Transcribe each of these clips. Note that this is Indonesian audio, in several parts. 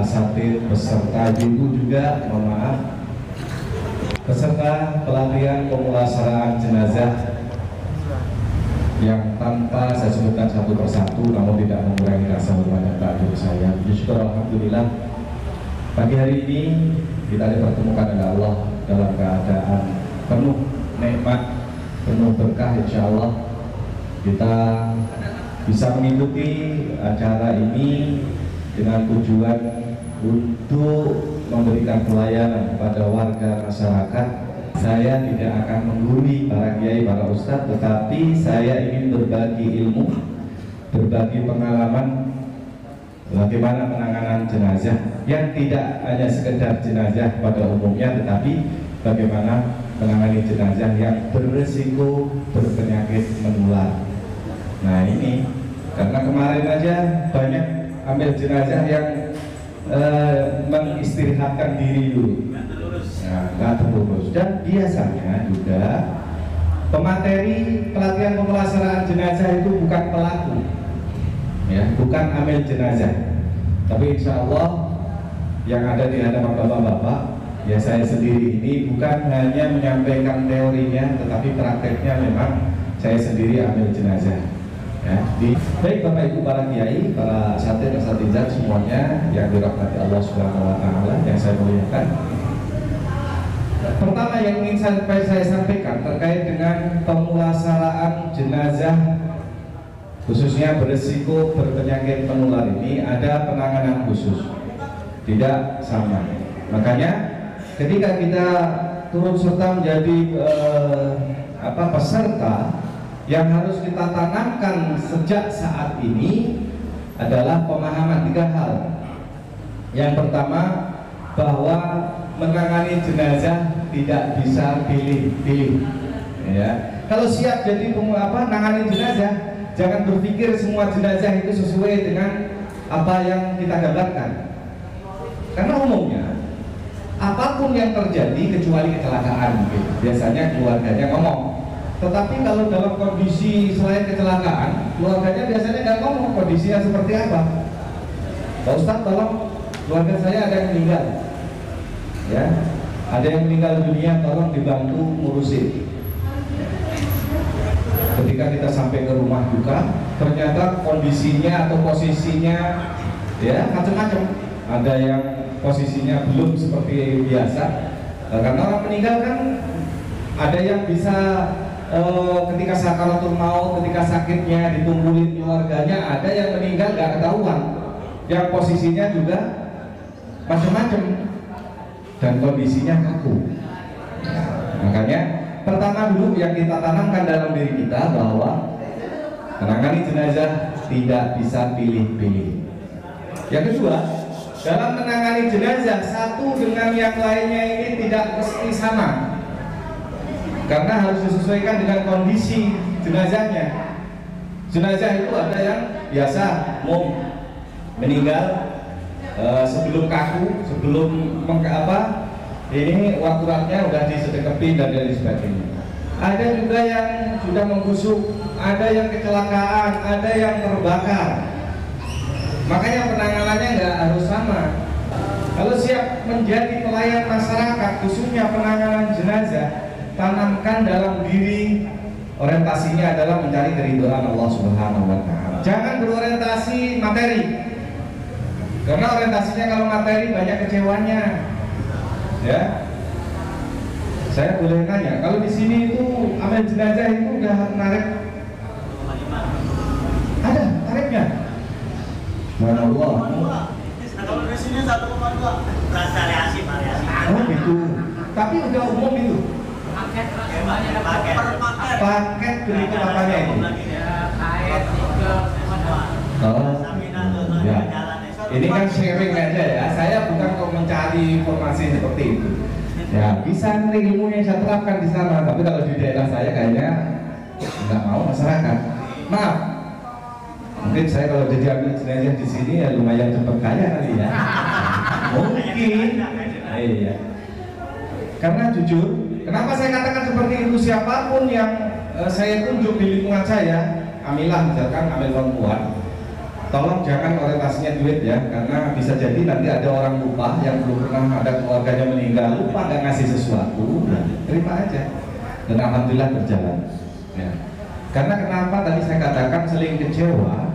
asatidz, peserta ibu juga, mohon maaf, peserta pelatihan pemulasaraan jenazah yang tanpa saya sebutkan satu persatu, namun tidak mengurangi rasa hormat dan takjub saya. Syukur alhamdulillah, pagi hari ini kita dipertemukan oleh Allah dalam keadaan penuh nikmat, penuh berkah. Insya Allah kita bisa mengikuti acara ini dengan tujuan untuk memberikan pelayanan kepada warga masyarakat. Saya tidak akan menggurui para kiai, para ustadz, tetapi saya ingin berbagi ilmu, berbagi pengalaman bagaimana penanganan jenazah yang tidak hanya sekedar jenazah pada umumnya, tetapi bagaimana menangani jenazah yang berisiko berpenyakit menular. Nah ini, karena kemarin aja banyak ambil jenazah yang mengistirahatkan diri dulu, nggak terurus. Dan biasanya juga pemateri pelatihan pemulasaraan jenazah itu bukan pelaku, ya, bukan amil jenazah, tapi insya Allah yang ada di hadapan bapak-bapak, ya saya sendiri ini bukan hanya menyampaikan teorinya, tetapi prakteknya memang saya sendiri amil jenazah. Ya, baik Bapak Ibu para kiai, para asatidz dan asatidzah semuanya yang dirahmati Allah Subhanahu wa taala yang saya muliakan. Pertama yang ingin saya sampaikan terkait dengan pemulasaraan jenazah khususnya berisiko berpenyakit menular ini ada penanganan khusus, tidak sama. Makanya ketika kita turut serta menjadi peserta, yang harus kita tanamkan sejak saat ini adalah pemahaman 3 hal. Yang pertama, bahwa menangani jenazah tidak bisa pilih-pilih. Ya. Kalau siap jadi menangani jenazah, jangan berpikir semua jenazah itu sesuai dengan apa yang kita gambarkan. Karena umumnya apapun yang terjadi kecuali kecelakaan, biasanya keluarganya ngomong. Tetapi kalau dalam kondisi selain kecelakaan, keluarganya biasanya nggak ngomong kondisinya seperti apa. Pak Ustadz, tolong keluarga saya ada yang meninggal, ya, ada yang meninggal dunia, tolong dibantu ngurusin. Ketika kita sampai ke rumah duka, ternyata kondisinya atau posisinya, ya, macam-macam. Ada yang posisinya belum seperti biasa, karena orang meninggal kan ada yang bisa ketika sakaratul maut, ketika sakitnya ditungguin keluarganya, ada yang meninggal gak ketahuan, yang posisinya juga macam-macam dan kondisinya kaku. Makanya pertama dulu yang kita tanamkan dalam diri kita bahwa menangani jenazah tidak bisa pilih-pilih. Yang kedua, dalam menangani jenazah satu dengan yang lainnya ini tidak mesti sama, karena harus disesuaikan dengan kondisi jenazahnya. Jenazah itu ada yang biasa meninggal sebelum kaku, sebelum ini waktunya udah disedekapin dan lain sebagainya. Ada juga yang sudah membusuk, ada yang kecelakaan, ada yang terbakar. Makanya penanganannya nggak harus sama. Kalau siap menjadi pelayan masyarakat, khususnya penanganan jenazah, tanamkan dalam diri orientasinya adalah mencari keridhaan Allah Subhanahu wa taala. Jangan berorientasi materi. Karena orientasinya kalau materi banyak kecewanya. Ya. Saya boleh nanya, kalau di sini itu amil jenazah itu udah narik? Ada tarifnya? Subhanallah. Kalau di sini 1,2. Variasi. Oh gitu. Tapi udah umum itu. Paket begitu apanya itu? Oh, ya. Ini kan sharing aja ya. Saya bukan kok mencari informasi seperti itu. Ya bisa ilmunya saya terapkan di sana. Tapi kalau di daerah saya kayaknya nggak mau masyarakat. Maaf. Mungkin saya kalau jadi ambil jenazah di sini ya lumayan cepat kaya kali ya. Mungkin. Iya. Karena jujur. Kenapa saya katakan seperti itu? Siapapun yang saya tunjuk di lingkungan saya, amilah misalkan amil perempuan, tolong jangan orientasinya duit ya, karena bisa jadi nanti ada orang lupa yang belum pernah ada keluarganya meninggal, lupa nggak ngasih sesuatu, ya, terima aja. Dan alhamdulillah berjalan. Ya. Karena kenapa tadi saya katakan sering kecewa,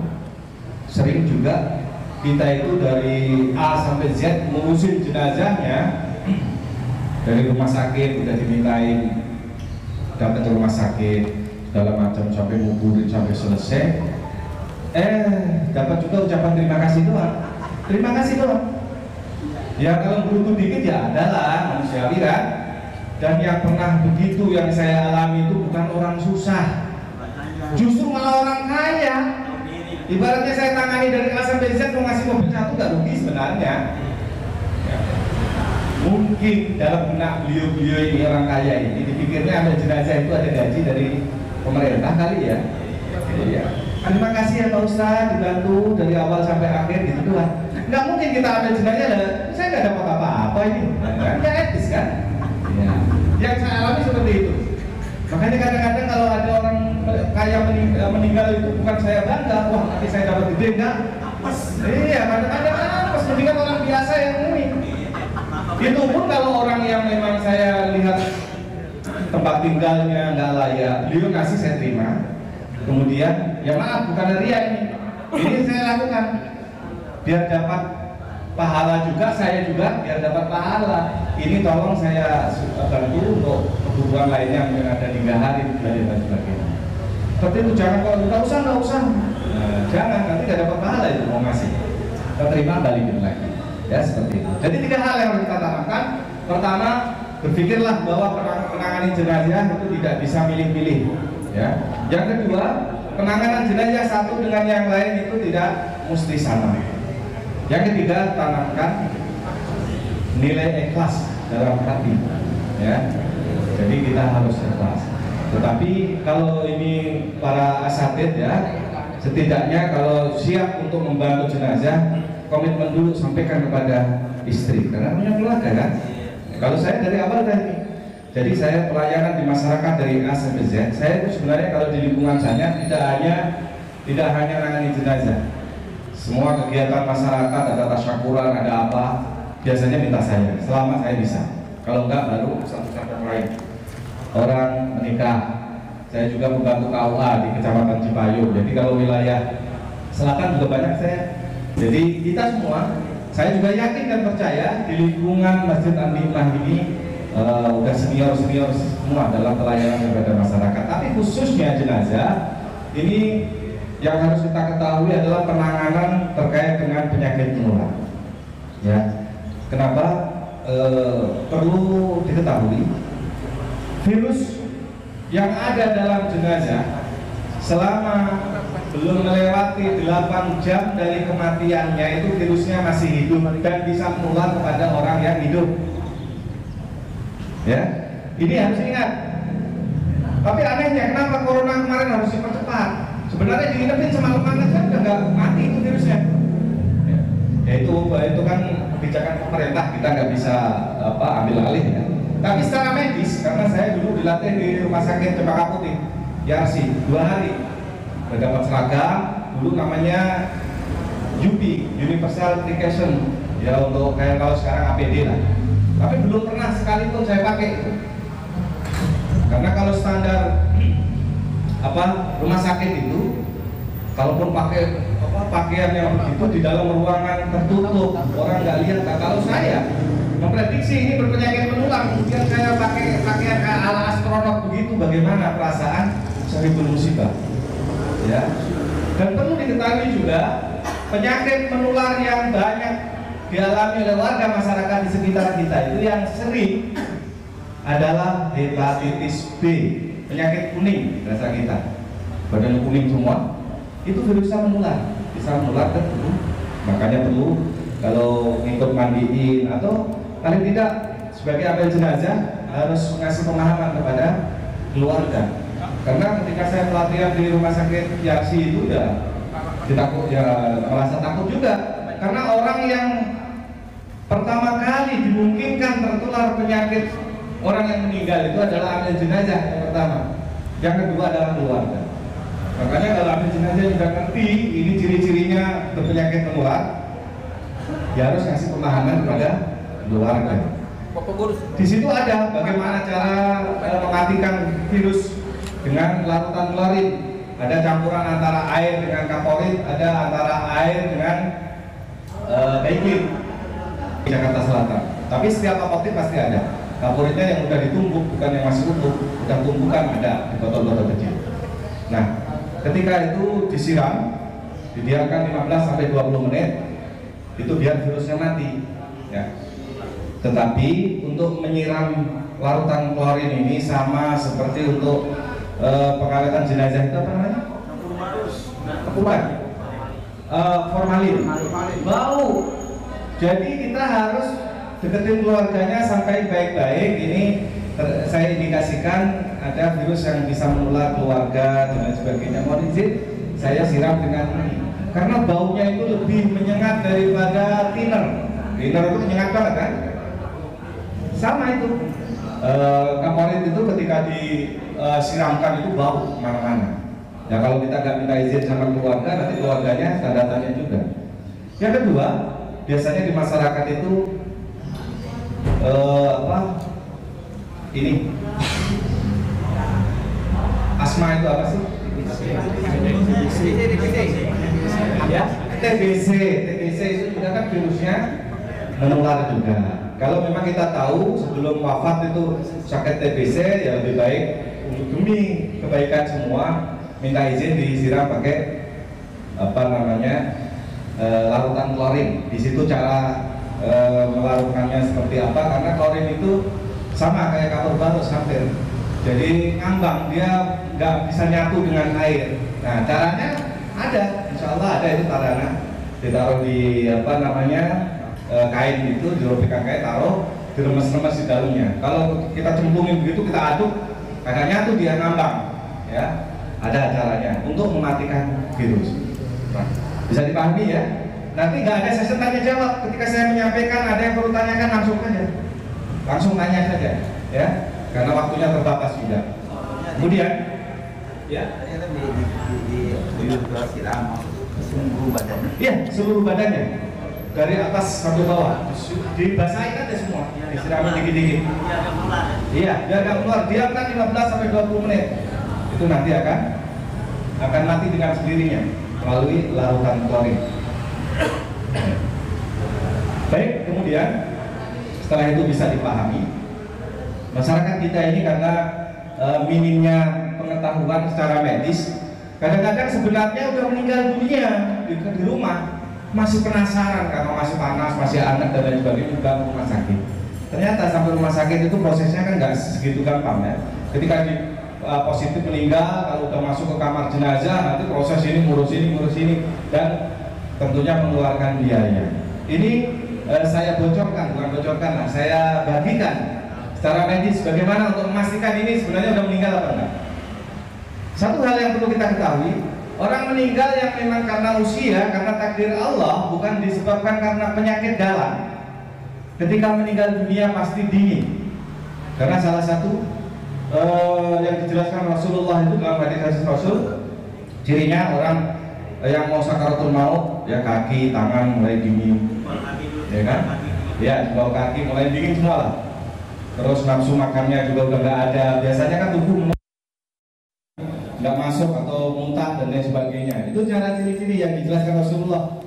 sering juga kita itu dari A sampai Z ngurusin jenazahnya dari rumah sakit udah dimintain datang ke rumah sakit segala macam sampai nguburin sampai selesai, dapat juga ucapan terima kasih doang. Ya kalau beruntung dikit ya adalah manusiawi kan. Dan yang pernah begitu yang saya alami itu bukan orang susah, justru malah orang kaya. Ibaratnya saya tangani dari A sampai Z mau ngasih mobil satu gak rugi sebenarnya. Ya. Mungkin dalam benak beliau-beliau ini orang kaya ini dipikirnya ambil jenazah itu ada gaji dari pemerintah kali ya. Iya. Terima kasih ya Pak Ustadz dibantu dari awal sampai akhir gitu doang. Nggak mungkin kita ambil jenazah saya nggak dapat apa-apa ini. Nggak etis kan? Ya. Yang saya alami seperti itu. Makanya kadang-kadang kalau ada orang kaya meninggal itu bukan saya bangga, wah nanti saya dapat gede enggak? Iya, kadang-kadang pas mendingan orang biasa yang ini. Itu pun kalau orang yang memang saya lihat tempat tinggalnya nggak layak, beliau ngasih saya terima. Kemudian, ya maaf bukan ria ini saya lakukan biar dapat pahala juga, saya juga biar dapat pahala. Ini tolong saya bantu untuk kebutuhan lainnya yang ada 3 hari dan sebagainya. Seperti itu, jangan kalau nggak usah, jangan nanti nggak dapat pahala itu mau ngasih. Kita terima balikin lagi, ya seperti itu. Jadi 3 hal yang harus kita tanamkan. Pertama, berpikirlah bahwa penanganan jenazah itu tidak bisa milih-milih. Ya. Yang kedua, penanganan jenazah satu dengan yang lain itu tidak mesti sama. Yang ketiga, tanamkan nilai ikhlas dalam hati, ya. Jadi kita harus ikhlas. Tetapi kalau ini para asatid ya, setidaknya kalau siap untuk membantu jenazah, komitmen dulu sampaikan kepada istri, karena punya keluarga kan. Kalau saya dari awal tadi, jadi saya pelayanan di masyarakat dari A sampai Z. Saya itu sebenarnya kalau di lingkungan saya tidak hanya menangani jenazah. Semua kegiatan masyarakat, ada tasyakuran, ada apa, biasanya minta saya, selama saya bisa. Kalau enggak, baru satu-satu lain. Orang menikah, saya juga membantu KUA di Kecamatan Cipayung. Jadi kalau wilayah selatan juga banyak saya. Jadi kita semua, saya juga yakin dan percaya di lingkungan Masjid An-Hikmah ini udah senior semua dalam pelayanan kepada masyarakat. Tapi khususnya jenazah ini yang harus kita ketahui adalah penanganan terkait dengan penyakit menular. Ya, kenapa perlu diketahui virus yang ada dalam jenazah selama belum melewati 8 jam dari kematiannya itu virusnya masih hidup dan bisa menular kepada orang yang hidup. Ya, ini harus ingat. Tapi anehnya kenapa corona kemarin harus dipercepat? Sebenarnya diinepin semalaman aja udah nggak mati itu virusnya. Ya itu kan kebijakan pemerintah, kita nggak bisa ambil alih ya. Tapi secara medis, karena saya dulu dilatih di rumah sakit Cempaka Putih, YRC 2 hari, mendapat seragam dulu namanya UP, Universal Application, ya untuk kayak kalau sekarang APD lah. Tapi belum pernah sekalipun saya pakai itu. Karena kalau standar rumah sakit itu, kalaupun pakai pakaian yang begitu di dalam ruangan tertutup, orang nggak lihat. Nah, kalau saya memprediksi ini berpenyakit menular, kemudian saya pakai pakaian ala astronot begitu, bagaimana perasaan sahibul musibah? Ya. Dan perlu diketahui juga penyakit menular yang banyak dialami oleh warga masyarakat di sekitar kita itu yang sering adalah hepatitis B, penyakit kuning rasa kita, badan kuning semua, itu virusnya bisa menular ke tubuh. Makanya perlu kalau ngikut mandiin atau paling tidak sebagai amil jenazah harus ngasih pemahaman kepada keluarga. Karena ketika saya pelatihan di rumah sakit YRC itu ya merasa takut juga, karena orang yang pertama kali dimungkinkan tertular penyakit orang yang meninggal itu adalah amil jenazah yang pertama, yang kedua adalah keluarga. Makanya kalau ahli jenazah yang sudah ngerti ini ciri-cirinya berpenyakit menular, dia harus kasih pemahaman kepada keluarga. Di situ ada bagaimana cara mematikan virus dengan larutan klorin. Ada campuran antara air dengan kaporit, ada antara air dengan baking di Jakarta Selatan. Tapi setiap apotek pasti ada. Kaporitnya yang udah ditumbuk, bukan yang masih utuh, udah tumbukan ada di botol-botol kecil. Nah, ketika itu disiram, didiamkan 15-20 menit, itu biar virusnya mati. Ya. Tetapi untuk menyiram larutan klorin ini sama seperti untuk pengawetan jenazah itu apa namanya? Bukan. Formalin. Bau. Jadi kita harus deketin keluarganya sampai baik-baik. Ini saya indikasikan ada virus yang bisa menular keluarga dan lain sebagainya. Mohon izin saya siram dengan ini. Karena baunya itu lebih menyengat daripada thinner. Thinner itu menyengat banget kan? Sama itu. Kaporit itu ketika disiramkan itu bau kemana-mana. Ya kalau kita nggak minta izin sama keluarga, nanti keluarganya tanda tanya juga. Yang kedua, biasanya di masyarakat itu ini asma itu apa sih? Ya, TBC itu juga kan virusnya menular juga. Kalau memang kita tahu sebelum wafat itu sakit TBC, ya lebih baik untuk demi kebaikan semua minta izin disiram pakai larutan klorin. Di situ cara melarutkannya seperti apa? Karena klorin itu sama kayak kapur barus hampir. Jadi ngambang, dia nggak bisa nyatu dengan air. Nah caranya ada, insya Allah ada itu caranya. Ditaruh di kain itu, dirobekan kain, taruh diremes-remes di dalamnya. Kalau kita cemplungin begitu, kita aduk, kadang nyatu dia ngambang, ya. Ada caranya untuk mematikan virus. Nah, bisa dipahami ya. Nanti nggak ada sesi tanya jawab. Ketika saya menyampaikan ada yang perlu tanyakan langsung tanya saja, ya. Karena waktunya terbatas juga. Kemudian, ya. Iya, seluruh badannya. Dari atas sampai bawah dibasahin aja semua, disiramin dikit-dikit. Iya, biar nggak keluar. Diamkan 15-20 menit. Itu nanti akan mati dengan sendirinya melalui larutan klorin. Baik, kemudian setelah itu bisa dipahami, masyarakat kita ini karena minimnya pengetahuan secara medis, kadang-kadang sebenarnya udah meninggal dunia di rumah, masih penasaran karena masih panas, masih hangat dan lain sebagainya, juga ke rumah sakit. Ternyata sampai rumah sakit itu prosesnya kan nggak segitu gampang ya. Ketika positif meninggal, kalau udah masuk ke kamar jenazah, nanti proses ini ngurus ini dan tentunya mengeluarkan biaya. Ini saya bocorkan, bukan bocorkan lah, saya bagikan secara medis bagaimana untuk memastikan ini sebenarnya udah meninggal apa enggak. Satu hal yang perlu kita ketahui, orang meninggal yang memang karena usia, karena takdir Allah, bukan disebabkan karena penyakit dalam. Ketika meninggal dunia pasti dingin. Karena salah satu yang dijelaskan Rasulullah itu dalam hadis Rasul, cirinya orang yang mau sakaratul maut, ya kaki, tangan mulai dingin, ya kan? Ya, di bawah kaki mulai dingin semua lah. Terus nafsu makannya juga udah nggak ada. Biasanya kan tubuh nggak masuk atau muntah dan lain sebagainya. Itu cara ciri-ciri yang dijelaskan Rasulullah.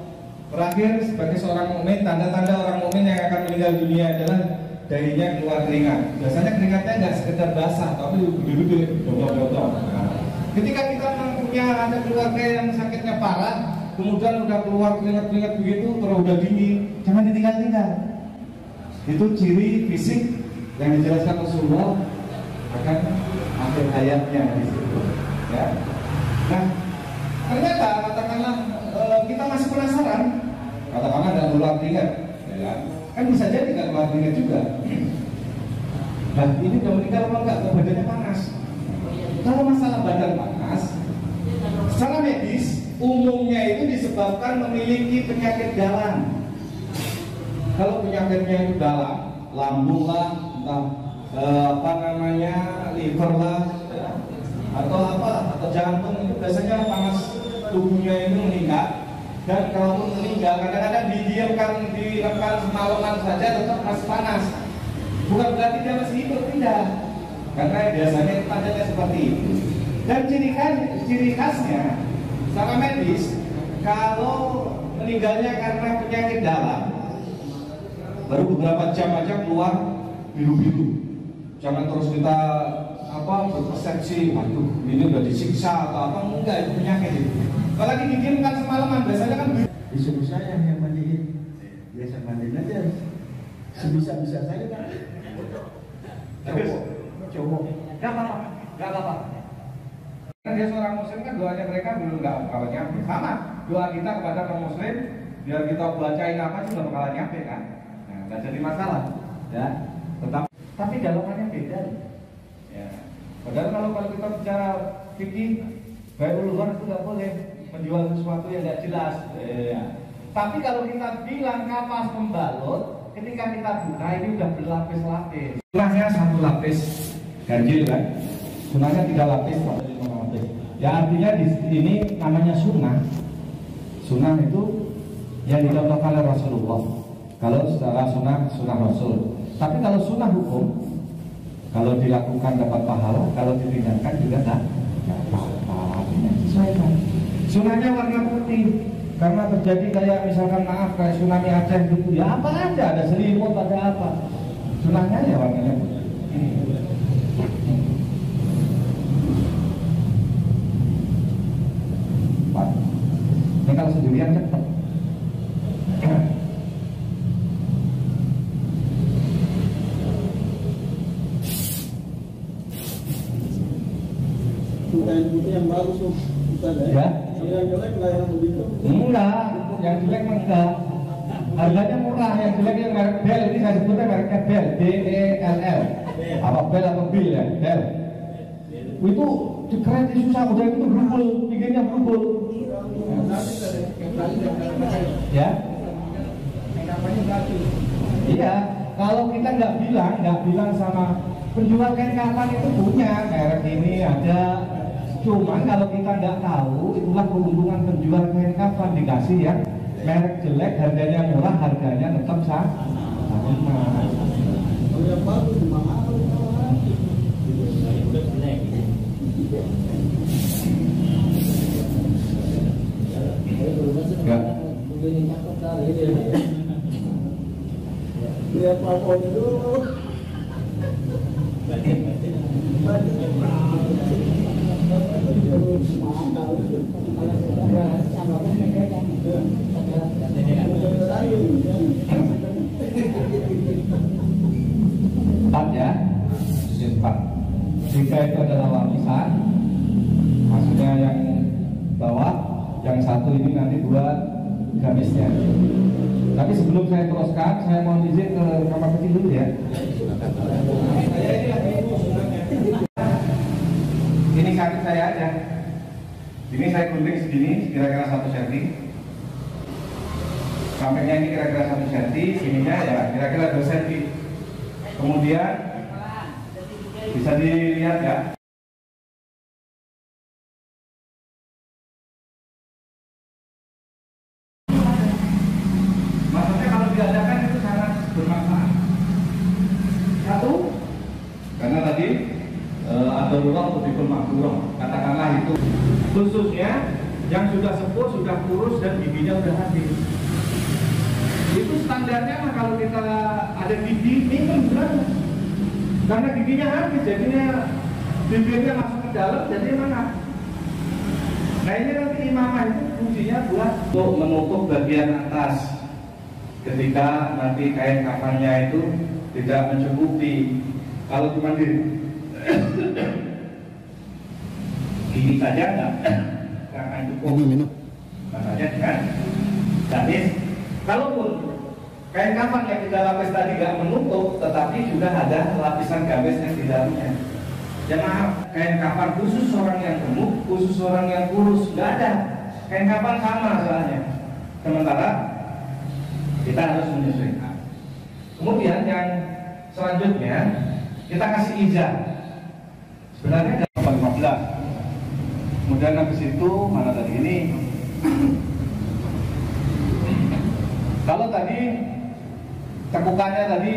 Terakhir, sebagai seorang mukmin, tanda-tanda orang mukmin yang akan meninggal dunia adalah darinya keluar keringat. Biasanya keringatnya nggak sekedar basah, tapi gede-gede, dotong-dotong. Ketika kita punya ada keluarga yang sakitnya parah, kemudian udah keluar keringat-keringat begitu, terus udah dingin, jangan ditinggal-tinggal. Itu ciri fisik yang dijelaskan Rasulullah akan akhir hayatnya di situ. Ya. Nah, ternyata katakanlah kita masih penasaran, katakanlah ada keluar keringat, ya. Kan bisa jadi nggak keluar keringat juga. Nah, ini udah meninggal apa enggak? Badannya panas. Kalau masalah badan panas, secara medis umumnya itu disebabkan memiliki penyakit dalam. Kalau penyakitnya itu dalam, lambung lah, entah liver lah, ya, atau jantung itu biasanya panas tubuhnya itu meningkat, dan kalaupun meninggal kadang-kadang didiamkan di rekan semalaman saja tetap masih panas. Bukan berarti dia masih hidup, tidak, karena biasanya tandanya seperti itu. Dan ciri khasnya secara medis, kalau meninggalnya karena penyakit dalam, baru beberapa jam aja keluar biru-biru. Jangan terus kita berpersepsi, waduh ini udah disiksa atau apa, enggak, itu penyakit itu. Apalagi didiamkan semalaman, biasanya kan disuruh saya yang mandiin, biasa mandiin aja, sebisa-bisa saya kan. Cowok, nggak apa-apa. Kan dia seorang muslim kan, doanya mereka belum nggak bakalan nyampe. Sama doa kita kepada orang muslim, biar kita bacain apa juga bakalan nyampe kan. Nah, nggak jadi masalah, ya. Tapi dalamannya beda. Ya. Padahal kalau kita bicara fikih, baik uluhur itu nggak boleh menjual sesuatu yang nggak jelas. Ya. Tapi kalau kita bilang kapas pembalut, ketika kita buka ini udah berlapis-lapis. Sunahnya 1 lapis ganjil kan, sunahnya 3 lapis, 5 lapis. Ya artinya di ini namanya sunnah. Sunnah itu yang dicontohkan oleh Rasulullah. Kalau secara sunnah Rasul. Tapi kalau sunnah hukum, kalau dilakukan dapat pahala, kalau ditinggalkan juga tak apa-apa. Sesuaikan. Sunnahnya warna putih. Karena terjadi kayak misalkan maaf kayak tsunami Aceh gitu, ya apa aja, ada selimut, ada apa, sunahnya ya warnanya putih. Ini kalau sendirian cepat. kain putih yang bagus tuh, ya? Yang jelek nggak yang begitu? Enggak, yang jelek enggak. Harganya murah, yang jelek yang merek Bell, ini saya sebutnya mereknya Bell, B-E-L-L. Apa Bell atau Bill ya? Bell. Itu keren, susah, udah itu berubul, bikinnya berubul. Ya? Iya, kalau kita nggak bilang sama penjual kain kafan itu punya merek ini ada. Cuman kalau kita nggak tahu, itulah keuntungan penjual kain kafan, dikasih ya merek jelek, harganya murah, harganya tetap sama. Kalau yang bagus mahal. Lihat plafonnya dulu. Empat ya, empat. Jika itu adalah lapisan, maksudnya yang bawah, yang satu ini nanti buat gamisnya. Tapi sebelum saya teruskan, saya mau izin ke kamar kecil dulu ya. Ini kaki saya aja. Ini saya gunting segini, kira-kira 1 cm. Sampainya ini kira-kira 1 cm, ininya ya kira-kira 2 cm. Kemudian bisa dilihat ya. Maksudnya kalau diadakan itu sangat bermanfaat. Satu, karena tadi ada ruang untuk dikul makruh, katakanlah itu khususnya yang sudah sepuh, sudah kurus dan giginya sudah habis. Itu standarnya kalau kita ada gigi minum berapa? Karena giginya habis, jadinya bibirnya masuk ke dalam, jadi mana? Nah ini nanti imamah itu fungsinya buat untuk menutup bagian atas. Ketika nanti kain kafannya itu tidak mencukupi, kalau cuma gigi saja nggak akan cukup. Makanya kan, jadi kalaupun kain kafan yang kita lapis tadi nggak menutup, tetapi juga ada lapisan gamis yang di dalamnya. Ya maaf, kain kafan khusus orang yang gemuk, khusus orang yang kurus, nggak ada. Kain kafan sama soalnya. Sementara kita harus menyesuaikan. Kemudian yang selanjutnya kita kasih ijazah. Sebenarnya 15. Kemudian habis itu mana tadi ini? Kalau tadi cekukannya tadi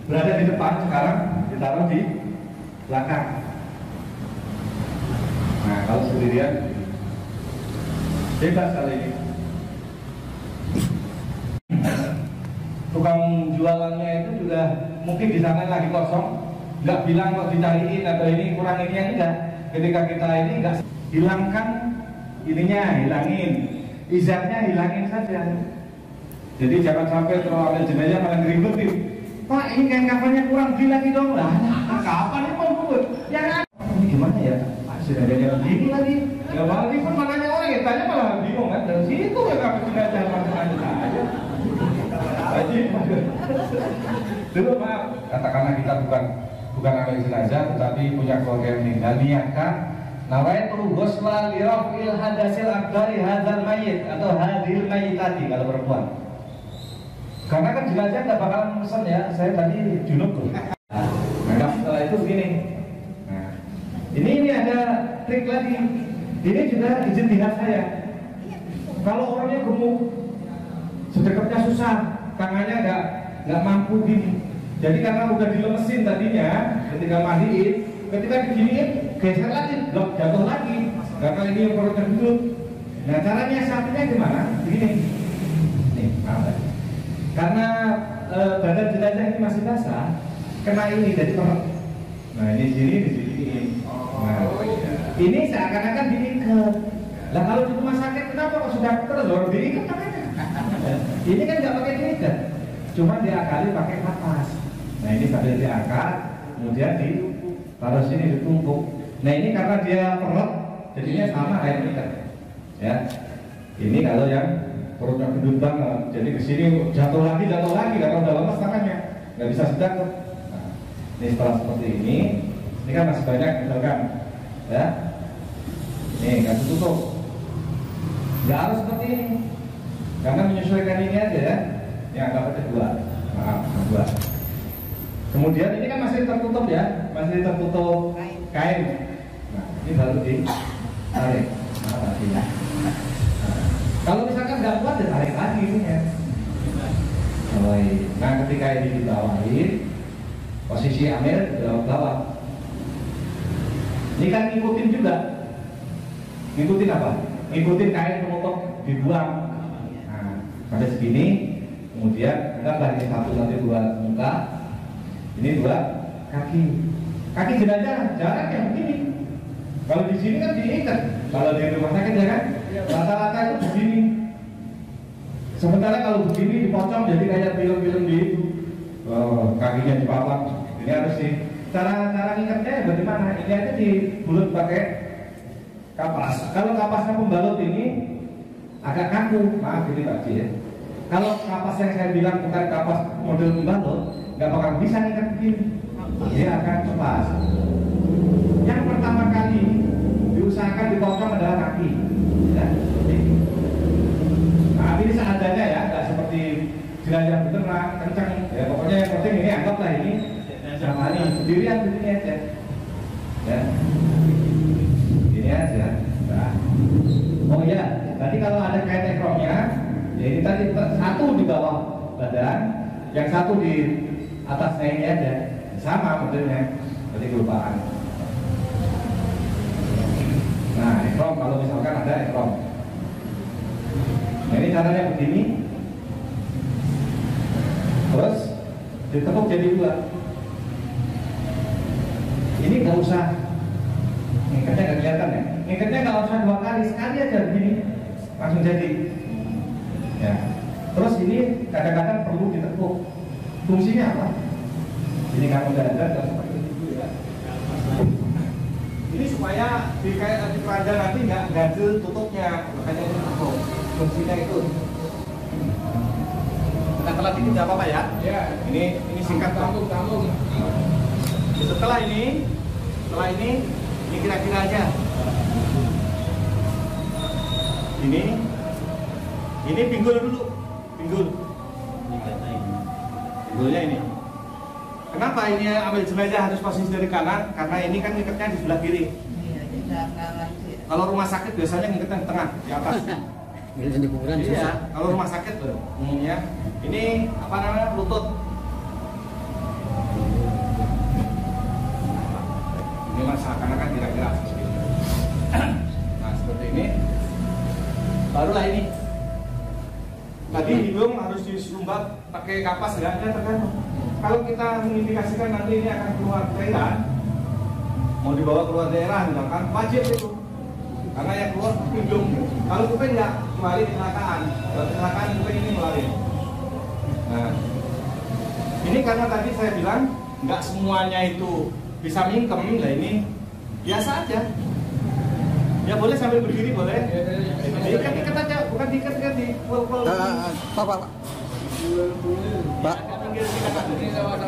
berada di depan, sekarang ditaruh di belakang. Nah, kalau sendirian bebas kali ini. Tukang jualannya itu juga mungkin di sana lagi kosong, nggak bilang kok dicariin atau ini kurang ini yang enggak. Ketika kita ini nggak hilangkan ininya, hilangin izatnya, hilangin saja. Jadi jangan sampai terlalu ambil jenazah malah ngeribetin. Pak, ini kain kafannya kurang, beli lagi dong lah. Kapan ini mau gue? Ya kan? Ini gimana ya? Jenazahnya begini lagi. Ya malah pun makanya orang ya tanya malah bingung kan. Dari situ ya kapan jenazah macam-macam aja. Dulu maaf, katakanlah kita bukan ambil jenazah, tetapi punya keluarga yang meninggal, niatkan nawaitu ghusla li raf'il hadasil akbari hadzal mayyit atau hadil mayyitati kalau perempuan. Karena kan jenazah nggak bakalan pesan ya, saya tadi junub tuh. Nah, setelah itu begini. Nah, ini ada trik lagi. Ini juga ijtihad saya. Kalau orangnya gemuk, sedekatnya susah, tangannya nggak mampu gini. Jadi karena udah dilemesin tadinya, ketika mandiin, ketika diginiin, geser lagi, blok jatuh lagi. Karena ini yang perlu terbentuk. Nah, caranya satunya gimana? Begini. Nih, apa? Karena badan jenazah ini masih basah, kena ini jadi perut. Nah, ini sini, di sini. Nah, ini seakan-akan diikat. Lah kalau di rumah sakit kenapa kok sudah terus diikat tangannya? Ini kan nggak pakai diikat, cuma diakali pakai kapas. Nah, ini sambil diangkat, kemudian ditaruh sini ditumpuk. Nah, ini karena dia perut, jadinya sama kayak ikat. Ya, ini kalau yang perutnya gendut banget, jadi kesini jatuh lagi karena udah lemas tangannya, nggak bisa sedang. Nah, ini setelah seperti ini kan masih banyak misalkan, ya, ini nggak tutup, nggak harus seperti ini, karena menyesuaikan ini aja ya, yang dapat dua, maaf dua. Kemudian ini kan masih tertutup ya, masih tertutup kain. Nah, ini baru ditarik. Kalau misalkan nggak kuat, ya tarik lagi ini ya. Nah, ketika ini dibawain, posisi amir di bawah. Ini kan ngikutin juga. Ngikutin apa? Ngikutin kain penutup dibuang. Nah, sampai segini, kemudian anggaplah ini satu nanti dua muka, ini dua kaki. Kaki jenazah jarak yang begini. Kalau di sini kan diikat. Kalau di rumah sakit ya kan, rata-rata itu begini. Sementara kalau begini dipotong jadi kayak film-film di itu. Kakinya dipapak. Ini harus sih. Cara ngikatnya bagaimana? Ini aja dibulut pakai kapas. Kalau kapasnya pembalut ini agak kaku, maaf ini Pak Ci ya. Kalau kapas yang saya bilang bukan kapas model pembalut, nggak bakal bisa ngikat begini. Dia akan lepas. Yang pertama kali diusahakan dipotong adalah kaki. Ya, nah, ini seadanya ya, nggak seperti jenazah beneran kencang. Ya, pokoknya yang penting ini anggaplah ini sama ini sendirian begini aja. Ya, ini aja. Nah. Oh iya, tadi kalau ada kain ekromnya, ya ini tadi satu di bawah badan, yang satu di atasnya ini aja. Sama modelnya, tadi kelupaan. Nah, ekrom kalau misalkan ada ekrom. Nah, ini caranya begini. Terus ditekuk jadi dua. Ini nggak usah ngikatnya nggak kelihatan ya. Ngikatnya nggak usah dua kali, sekali aja begini langsung jadi. Ya. Terus ini kadang-kadang perlu ditekuk. Fungsinya apa? Ini kamu udah ada seperti itu ya. Ini supaya di keranjang nanti nggak ganjil tutupnya, makanya ini tutup. Fungsinya itu. Kita telat dikit nggak apa-apa ya? Ya. Ini singkat tanggung. Setelah ini kira-kira aja. Ini pinggul dulu, pinggul. Pinggulnya ini. Kenapa ini ambil jenazah harus posisi dari kanan? Karena ini kan ngikatnya di sebelah kiri. Iya, jadi nggak lanjut. Kalau rumah sakit biasanya ngikatnya di tengah, di atas. Ngikatnya di kuburan susah. Iya, kalau rumah sakit tuh umumnya. Ini apa namanya, lutut. Ini seakan-akan kira-kira seperti ini. Nah seperti ini. Barulah ini. Tadi hidung harus disumbat pakai kapas, enggak tergantung. Kalau kita mengindikasikan nanti ini akan keluar daerah, mau dibawa keluar daerah, misalkan wajib itu. Karena yang keluar hidung. Kalau kuping enggak, kembali kecelakaan. Kalau kecelakaan kuping ini melalui. Nah, ini karena tadi saya bilang nggak semuanya itu bisa mingkem, lah ini biasa aja. Ya boleh sambil berdiri boleh. Diikat aja, bukan diikat di pul-pul. Pak. Pak. Ini sama.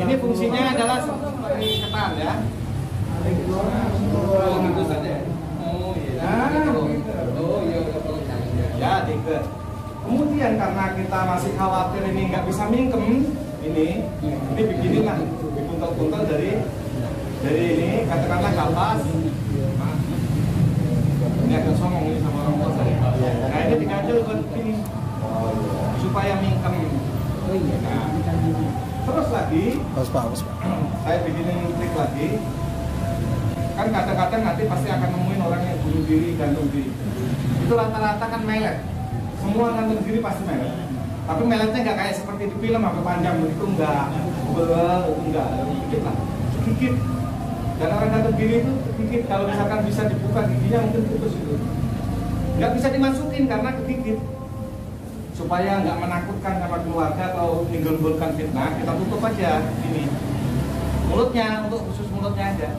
Ini fungsinya adalah seperti ketan ya. Gitu saja. Oh iya. Ya, diikat. Kemudian karena kita masih khawatir ini nggak bisa mingkem, ini beginilah dipuntel-puntel dari ini katakanlah kapas. Ini agak songong ini sama orang tua saya. Nah ini diganjel buat ini supaya mingkem. Nah, terus lagi, saya bikinin trik lagi. Kan kadang-kadang nanti pasti akan nemuin orang yang bunuh diri, gantung diri. Itu rata-rata kan melet. Semua gantung diri pasti melet. Tapi meletnya nggak kayak seperti di film apa panjang begitu, enggak. Sedikit lah, sedikit. Dan orang gantung diri itu sedikit. Kalau misalkan bisa dibuka giginya mungkin putus itu. Nggak bisa dimasukin karena kegigit. Supaya nggak menakutkan sama keluarga atau menimbulkan fitnah, kita tutup aja ini mulutnya, untuk khusus mulutnya aja.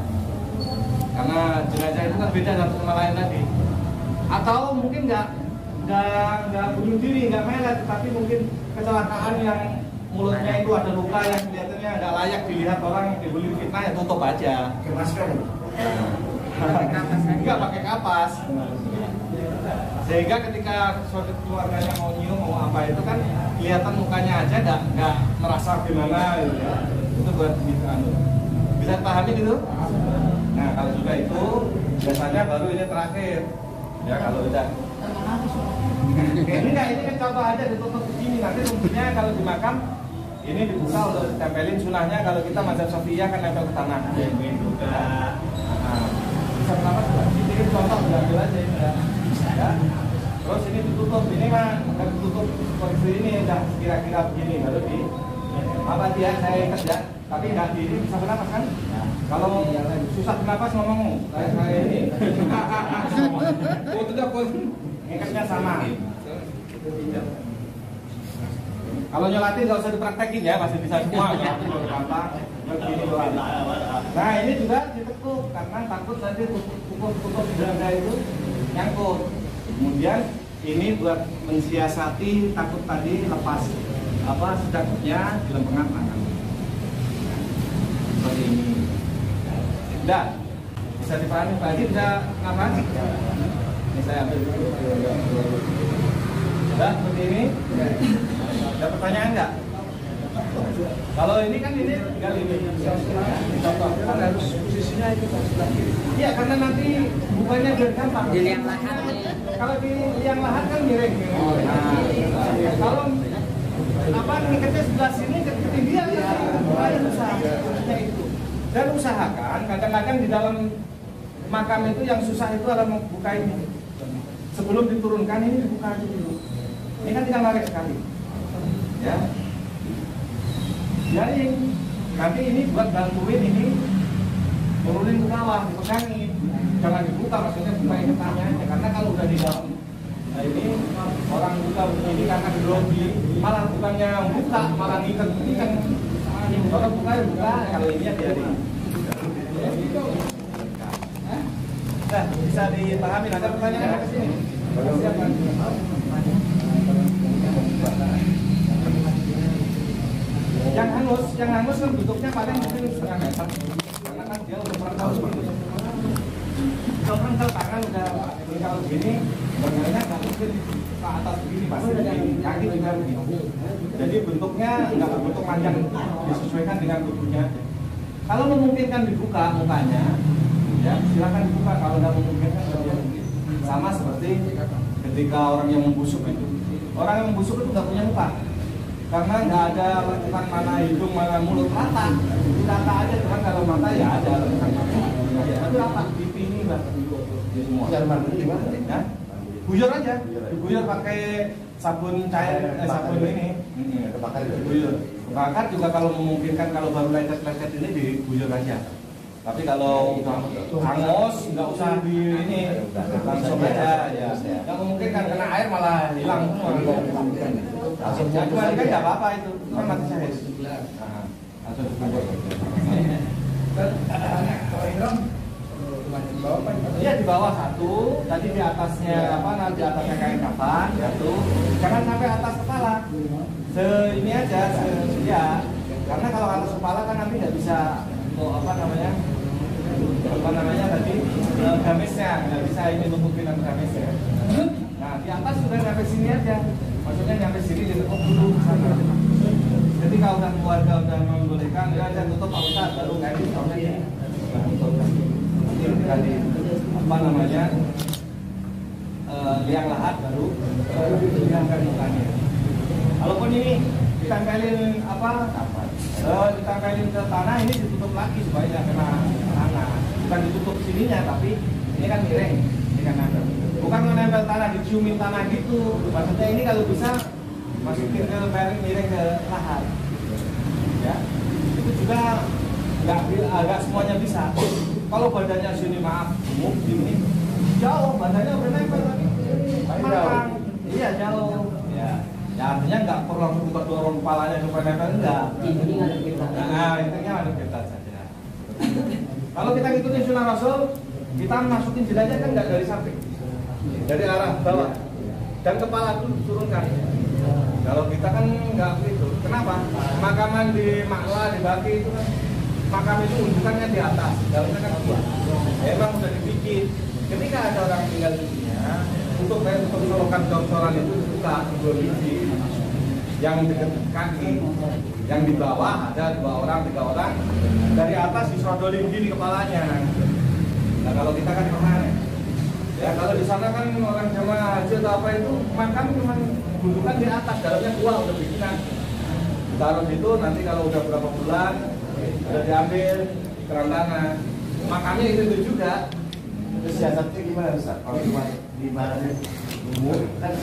Karena jenazah itu kan beda satu sama lain tadi. Atau mungkin nggak bunuh diri, nggak melet, tapi mungkin kecelakaan yang mulutnya itu ada luka yang kelihatannya nggak layak dilihat orang, dibeli fitnah, ya tutup aja. Pakai masker. Nggak pakai kapas. Sehingga ketika suatu keluarganya mau nyium mau apa itu kan kelihatan mukanya aja nggak merasa gimana gitu ya. Itu buat bisa pahami gitu. Nah kalau sudah itu biasanya baru ini terakhir ya kalau udah. Ini kan contoh aja ditutup begini, nanti fungsinya kalau dimakan ini dibuka untuk tempelin sunahnya. Kalau kita mazhab Syafi'iyah kan nempel ke tanah. Bisa kenapa juga? Ini contoh diambil aja ini ya. Ya. Terus ini ditutup, ini mah nggak ditutup seperti ini udah kira-kira begini baru di apa dia saya ikat ya, tapi nggak di ini bisa bernapas kan? Ya. Kalau susah bernapas ngomong kayak ini. Oh tidak pun ikatnya sama. Kalau nyolatin nggak usah dipraktekin ya, masih bisa semua. Gampang. Nah ini juga ditekuk karena takut nanti tutup dada itu nyangkut. Kemudian ini buat mensiasati takut tadi lepas sedaknya di lempengan tangan. Seperti ini. Udah bisa dipahami Pak Haji, bisa ngapain? Ini saya ambil dulu. Udah seperti ini. Ada pertanyaan nggak? Kalau ini kan ini tinggal ini. Contoh kan harus posisinya itu sebelah kiri. Iya karena nanti bukanya biar gampang. Di liang lahat. Kalau di liang lahat kan miring. Nah, kalau apa ngikatnya sebelah sini ketinggian ya lumayan susah itu. Dan usahakan kadang-kadang di dalam makam itu yang susah itu adalah membuka ini. Sebelum diturunkan ini dibuka aja dulu. Ini kan tinggal narik sekali. Ya. Jadi nanti ini buat bantuin ini turunin ke bawah, dipegangin, jangan dibuka, maksudnya buka ikatannya aja. Karena kalau udah di dalam, nah ini orang buka ini karena grogi, malah bukannya buka, malah ngikat. Kalau buka ya buka, kalau ini ya biarin. Nah, bisa dipahami. Ada pertanyaan ke sini? Siapa? Yang hangus kan bentuknya paling mungkin setengah meter. Karena kan dia udah pernah tahu begini. Kalau tangan udah kalau begini Benarnya nggak mungkin ke atas begini pasti begini, kaki juga begini. Jadi bentuknya nggak berbentuk panjang, disesuaikan dengan tubuhnya. Kalau memungkinkan dibuka mukanya, ya silakan dibuka. Kalau nggak memungkinkan, sama seperti ketika orang yang membusuk itu. Orang yang membusuk itu nggak punya muka, karena nggak ada lekukan mana hidung mana mulut, rata. Rata aja, cuman kalau mata ya ada lekukan mata. Ya, tapi rata pipi ini nggak semua. Ya, guyur aja, diguyur pakai sabun cair, sabun ini. Diguyur. Bakar juga kalau memungkinkan, kalau baru lecet-lecet ini diguyur aja. Tapi kalau hangus nggak usah di ini, langsung aja ya. Nggak memungkinkan karena air malah hilang semua. Langsung kan nggak apa-apa itu, kan mati syahid. Langsung dikubur. Iya di bawah satu, tadi di atasnya apa? Nanti atasnya kain kafan satu, jangan sampai atas kepala. Ini aja, ya. Karena kalau atas kepala kan nanti nggak bisa apa namanya tadi gamisnya, nggak bisa ini nutupin gamisnya. Nah di atas sudah sampai sini aja, maksudnya sampai sini ditutup dulu sana. Jadi kalau udah keluarga udah membolehkan, ya aja tutup Pak Ustadz, baru kayak ini tadi apa namanya liang lahat baru diangkat mukanya. Kalaupun ini ditempelin ditempelin ke tanah, ini ditutup lagi supaya tidak kena tanah. Bukan ditutup sininya, tapi ini kan miring, ini kan ada. Bukan menempel tanah, diciumin tanah gitu. Maksudnya ini kalau bisa masukin ke miring ke lahat. Ya, itu juga nggak semuanya bisa. Kalau badannya sini maaf gemuk gini, jauh badannya udah nempel tapi matang. Iya jauh. Ya. Ya artinya nggak perlu langsung buka dorong kepalanya supaya nempel, enggak. Intinya ada kita. Nah, intinya ada kita saja. Kalau kita ngikutin sunnah Rasul, kita masukin jelajah kan nggak dari samping, dari arah bawah dan kepala itu turunkan. Kalau kita kan nggak begitu. Kenapa? Makaman di Makla, di Baki itu kan makam itu unjukannya di atas, dalamnya kan kuat. Emang udah dibikin. Ketika ada orang tinggal di dunia, untuk menolokan cor-coran itu buka 2 biji yang dekat kaki, yang di bawah ada 2 orang, 3 orang, dari atas disodolin gini kepalanya. Nah kalau kita kan kemana? Ya kalau di sana kan orang jamaah haji atau apa itu makam cuma gundukan di atas, dalamnya kuat udah bikinan. Taruh itu nanti kalau udah berapa bulan udah diambil kerantana, makamnya itu juga. Terus siasatnya gimana Ustaz? Kalau cuma di mana umur kan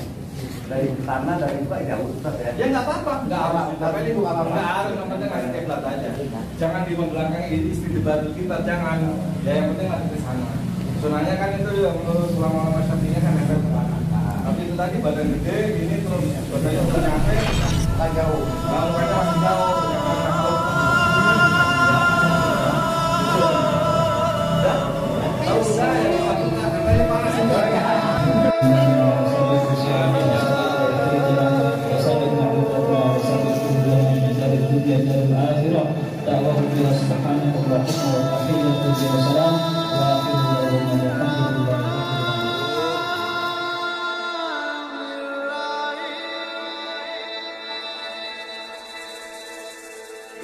dari tanah dari muka jauh Ustaz ya? Ya nggak apa-apa, nggak harus. Tapi ini bukan nggak harus, yang penting masih kiblat aja. Jangan di membelakangi istri debat kita, jangan. Ya yang penting masih ke sana. Sunahnya kan itu menurut ulama Syafi'iyah kan nempel ke belakang. Tapi itu tadi badan gede, gini terus badannya udah nyampe, tak jauh. Kalau mereka masih jauh,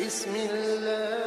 Bismillah.